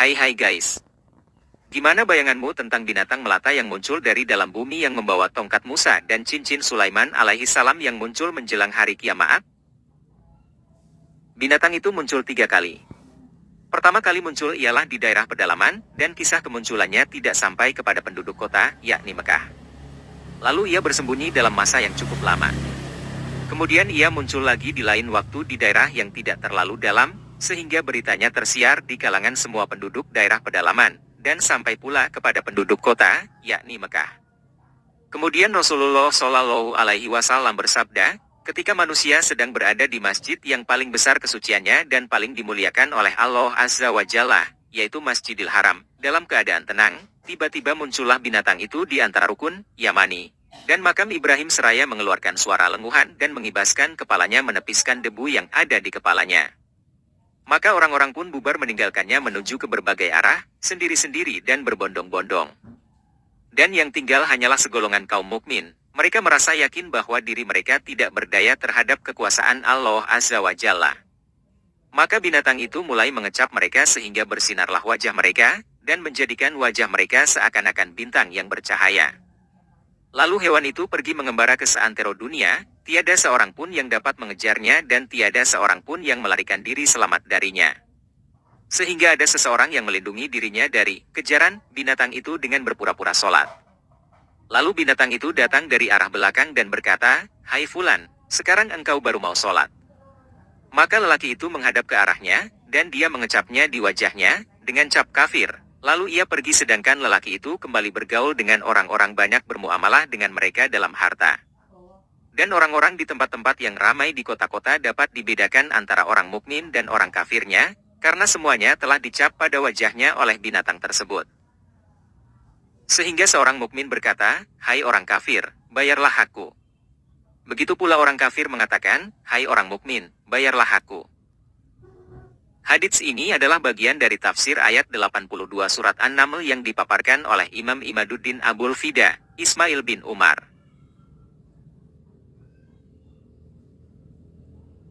Hai guys. Gimana bayanganmu tentang binatang melata yang muncul dari dalam bumi yang membawa tongkat Musa dan cincin Sulaiman alaihi salam yang muncul menjelang hari kiamat? Binatang itu muncul 3 kali. Pertama kali muncul ialah di daerah pedalaman, dan kisah kemunculannya tidak sampai kepada penduduk kota, yakni Mekah. Lalu ia bersembunyi dalam masa yang cukup lama. Kemudian ia muncul lagi di lain waktu di daerah yang tidak terlalu dalam, sehingga beritanya tersiar di kalangan semua penduduk daerah pedalaman, dan sampai pula kepada penduduk kota, yakni Mekah. Kemudian Rasulullah Shallallahu Alaihi Wasallam bersabda, ketika manusia sedang berada di masjid yang paling besar kesuciannya dan paling dimuliakan oleh Allah Azza wa Jalla, yaitu Masjidil Haram, dalam keadaan tenang, tiba-tiba muncullah binatang itu di antara rukun Yamani dan makam Ibrahim seraya mengeluarkan suara lenguhan dan mengibaskan kepalanya menepiskan debu yang ada di kepalanya. Maka orang-orang pun bubar meninggalkannya menuju ke berbagai arah, sendiri-sendiri dan berbondong-bondong. Dan yang tinggal hanyalah segolongan kaum mukmin. Mereka merasa yakin bahwa diri mereka tidak berdaya terhadap kekuasaan Allah Azza wa Jalla. Maka binatang itu mulai mengecap mereka sehingga bersinarlah wajah mereka, dan menjadikan wajah mereka seakan-akan bintang yang bercahaya. Lalu hewan itu pergi mengembara ke seantero dunia, tiada seorang pun yang dapat mengejarnya dan tiada seorang pun yang melarikan diri selamat darinya. Sehingga ada seseorang yang melindungi dirinya dari kejaran binatang itu dengan berpura-pura sholat. Lalu binatang itu datang dari arah belakang dan berkata, "Hai Fulan, sekarang engkau baru mau sholat." Maka lelaki itu menghadap ke arahnya, dan dia mengecapnya di wajahnya, dengan cap kafir. Lalu ia pergi sedangkan lelaki itu kembali bergaul dengan orang-orang banyak bermuamalah dengan mereka dalam harta. Dan orang-orang di tempat-tempat yang ramai di kota-kota dapat dibedakan antara orang mukmin dan orang kafirnya, karena semuanya telah dicap pada wajahnya oleh binatang tersebut. Sehingga seorang mukmin berkata, "Hai orang kafir, bayarlah hakku." Begitu pula orang kafir mengatakan, "Hai orang mukmin, bayarlah hakku." Hadits ini adalah bagian dari tafsir ayat 82 surat An-Naml yang dipaparkan oleh Imam Imaduddin Abul Fida, Ismail bin Umar.